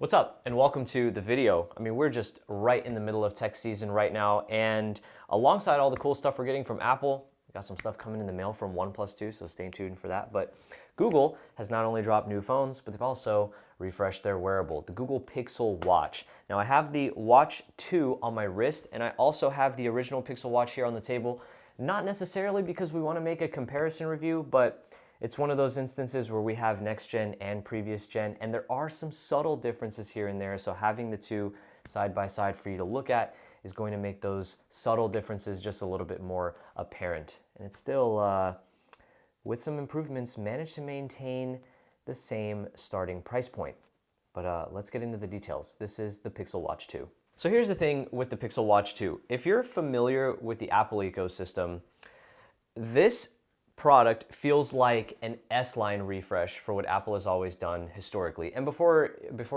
What's up and welcome to the video. I mean, we're just right in the middle of tech season right now, and alongside all the cool stuff we're getting from Apple, we got some stuff coming in the mail from OnePlus too, so stay tuned for that. But Google has not only dropped new phones, but they've also refreshed their wearable, the Google Pixel Watch. Now I have the Watch 2 on my wrist, and I also have the original Pixel Watch here on the table, not necessarily because we want to make a comparison review, but it's one of those instances where we have next gen and previous gen, and there are some subtle differences here and there, so having the two side by side for you to look at is going to make those subtle differences just a little bit more apparent. And it's still, with some improvements, managed to maintain the same starting price point. But let's get into the details. This is the Pixel Watch 2. So here's the thing with the Pixel Watch 2. If you're familiar with the Apple ecosystem, this product feels like an S-line refresh for what Apple has always done historically. And before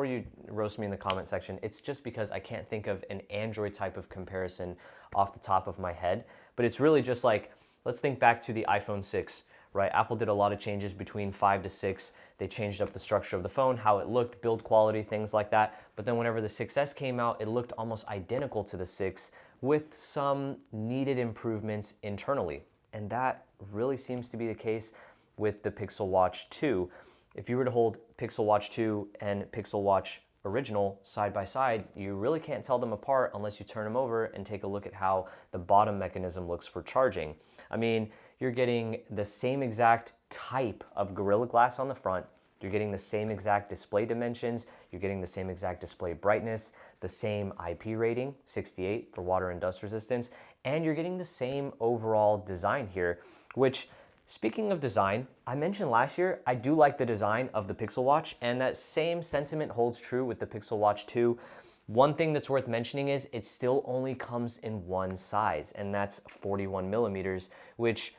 you roast me in the comment section, it's just because I can't think of an Android type of comparison off the top of my head. But it's really just like, let's think back to the iPhone 6, right? Apple did a lot of changes between 5 to 6. They changed up the structure of the phone, how it looked, build quality, things like that. But then whenever the 6S came out, it looked almost identical to the 6 with some needed improvements internally. And that really seems to be the case with the Pixel Watch 2. If you were to hold Pixel Watch 2 and Pixel Watch original side by side, you really can't tell them apart unless you turn them over and take a look at how the bottom mechanism looks for charging. I mean, you're getting the same exact type of Gorilla Glass on the front, you're getting the same exact display dimensions, you're getting the same exact display brightness, the same IP rating, 68 for water and dust resistance, and you're getting the same overall design here, which, speaking of design, I mentioned last year, I do like the design of the Pixel Watch, and that same sentiment holds true with the Pixel Watch 2. One thing that's worth mentioning is it still only comes in one size, and that's 41 millimeters, which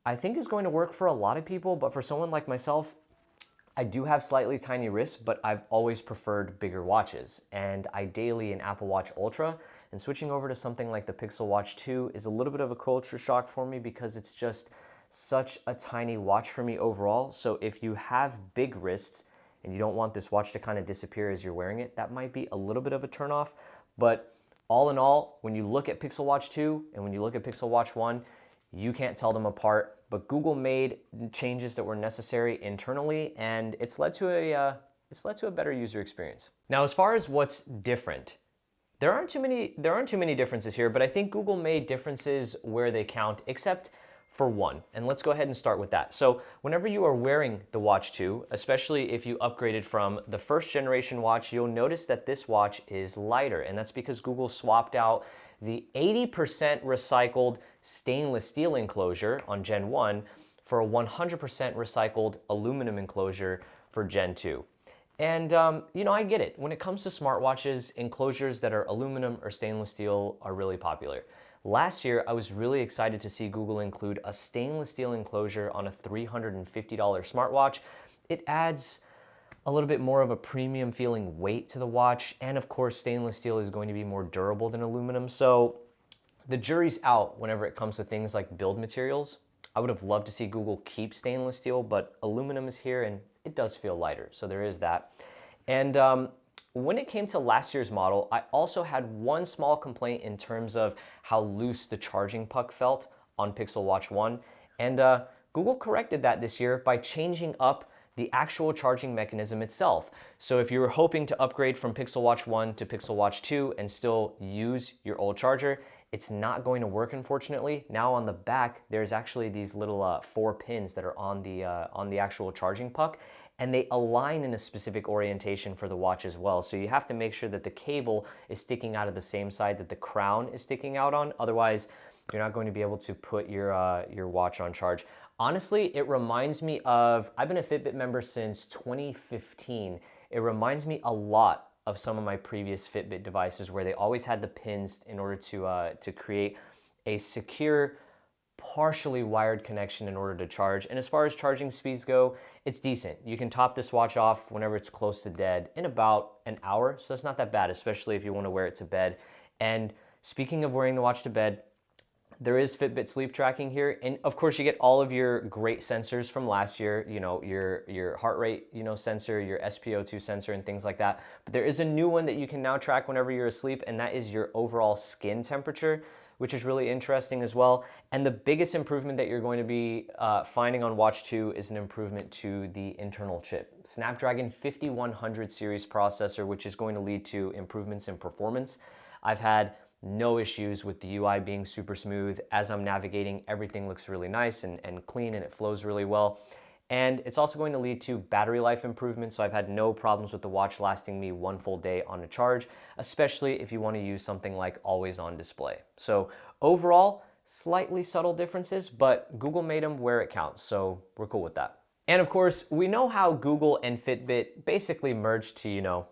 I think is going to work for a lot of people, but for someone like myself, I do have slightly tiny wrists, but I've always preferred bigger watches, and ideally an Apple Watch Ultra, and switching over to something like the Pixel Watch 2 is a little bit of a culture shock for me because it's just such a tiny watch for me overall. So if you have big wrists and you don't want this watch to kind of disappear as you're wearing it, that might be a little bit of a turnoff. But all in all, when you look at Pixel Watch 2 and when you look at Pixel Watch 1, you can't tell them apart, but Google made changes that were necessary internally, and it's led to a better user experience. Now, as far as what's different, there aren't too many differences here, but I think Google made differences where they count, except for one. And let's go ahead and start with that. So whenever you are wearing the Watch 2, especially if you upgraded from the first generation watch, you'll notice that this watch is lighter, and that's because Google swapped out the 80% recycled stainless steel enclosure on Gen 1 for a 100% recycled aluminum enclosure for Gen 2. And, I get it. When it comes to smartwatches, enclosures that are aluminum or stainless steel are really popular. Last year, I was really excited to see Google include a stainless steel enclosure on a $350 smartwatch. It adds a little bit more of a premium feeling weight to the watch, and of course stainless steel is going to be more durable than aluminum, so the jury's out whenever it comes to things like build materials. I would have loved to see Google keep stainless steel, but aluminum is here and it does feel lighter, so there is that. And when it came to last year's model, I also had one small complaint in terms of how loose the charging puck felt on Pixel Watch 1, and Google corrected that this year by changing up the actual charging mechanism itself. So if you were hoping to upgrade from Pixel Watch 1 to Pixel Watch 2 and still use your old charger, it's not going to work, unfortunately. Now on the back, there's actually these little 4 pins that are on the actual charging puck, and they align in a specific orientation for the watch as well. So you have to make sure that the cable is sticking out of the same side that the crown is sticking out on. Otherwise, you're not going to be able to put your watch on charge. Honestly, it reminds me of, I've been a Fitbit member since 2015. It reminds me a lot of some of my previous Fitbit devices where they always had the pins in order to create a secure, partially wired connection in order to charge. And as far as charging speeds go, it's decent. You can top this watch off whenever it's close to dead in about an hour, so it's not that bad, especially if you want to wear it to bed. And speaking of wearing the watch to bed, there is Fitbit sleep tracking here, and of course you get all of your great sensors from last year, you know, your heart rate, you know, sensor, your SpO2 sensor and things like that. But there is a new one that you can now track whenever you're asleep, and that is your overall skin temperature, which is really interesting as well. And the biggest improvement that you're going to be finding on Watch 2 is an improvement to the internal chip. Snapdragon 5100 series processor, which is going to lead to improvements in performance. I've had no issues with the UI being super smooth. As I'm navigating, everything looks really nice and clean, and it flows really well. And it's also going to lead to battery life improvement, so I've had no problems with the watch lasting me one full day on a charge, especially if you want to use something like always on display. So overall, slightly subtle differences, but Google made them where it counts, so we're cool with that. And of course, we know how Google and Fitbit basically merged to, you know,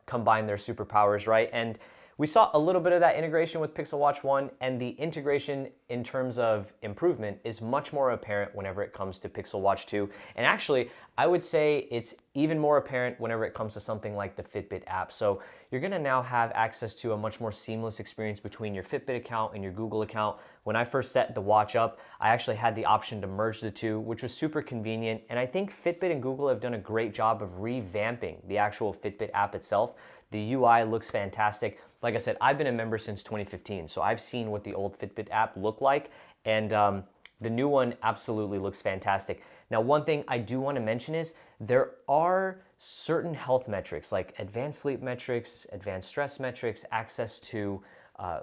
combine their superpowers, right? And we saw a little bit of that integration with Pixel Watch 1, and the integration in terms of improvement is much more apparent whenever it comes to Pixel Watch 2. And actually, I would say it's even more apparent whenever it comes to something like the Fitbit app. So you're gonna now have access to a much more seamless experience between your Fitbit account and your Google account. When I first set the watch up, I actually had the option to merge the two, which was super convenient. And I think Fitbit and Google have done a great job of revamping the actual Fitbit app itself. The UI looks fantastic. Like I said, I've been a member since 2015, so I've seen what the old Fitbit app looked like, and the new one absolutely looks fantastic. Now, one thing I do want to mention is there are certain health metrics like advanced sleep metrics, advanced stress metrics, access to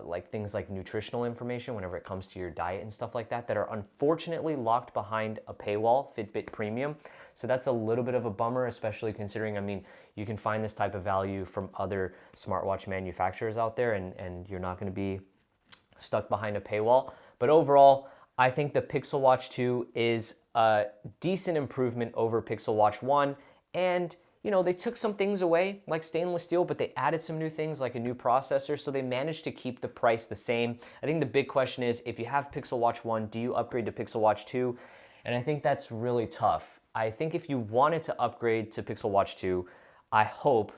like things like nutritional information whenever it comes to your diet and stuff like that, that are unfortunately locked behind a paywall, Fitbit Premium. So that's a little bit of a bummer, especially considering, I mean, you can find this type of value from other smartwatch manufacturers out there, and you're not going to be stuck behind a paywall. But overall, I think the Pixel Watch 2 is a decent improvement over Pixel Watch 1. And, you know, they took some things away, like stainless steel, but they added some new things, like a new processor, so they managed to keep the price the same. I think the big question is, if you have Pixel Watch 1, do you upgrade to Pixel Watch 2? And I think that's really tough. I think if you wanted to upgrade to Pixel Watch 2, I hope,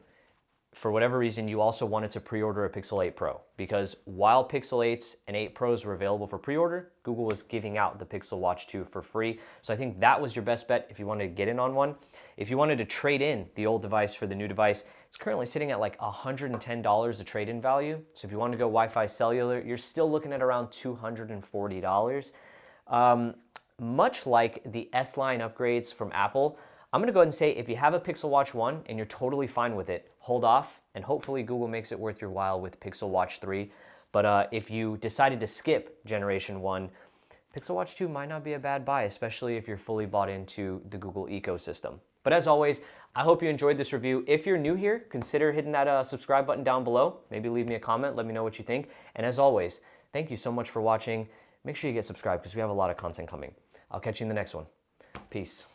for whatever reason, you also wanted to pre-order a Pixel 8 Pro, because while Pixel 8s and 8 Pros were available for pre-order, Google was giving out the Pixel Watch 2 for free. So I think that was your best bet if you wanted to get in on one. If you wanted to trade in the old device for the new device, it's currently sitting at like $110 a trade-in value. So if you want to go Wi-Fi cellular, you're still looking at around $240. Much like the S-line upgrades from Apple, I'm gonna go ahead and say if you have a Pixel Watch 1 and you're totally fine with it, hold off, and hopefully Google makes it worth your while with Pixel Watch 3. But if you decided to skip Generation 1, Pixel Watch 2 might not be a bad buy, especially if you're fully bought into the Google ecosystem. But as always, I hope you enjoyed this review. If you're new here, consider hitting that subscribe button down below. Maybe leave me a comment, let me know what you think. And as always, thank you so much for watching. Make sure you get subscribed because we have a lot of content coming. I'll catch you in the next one. Peace.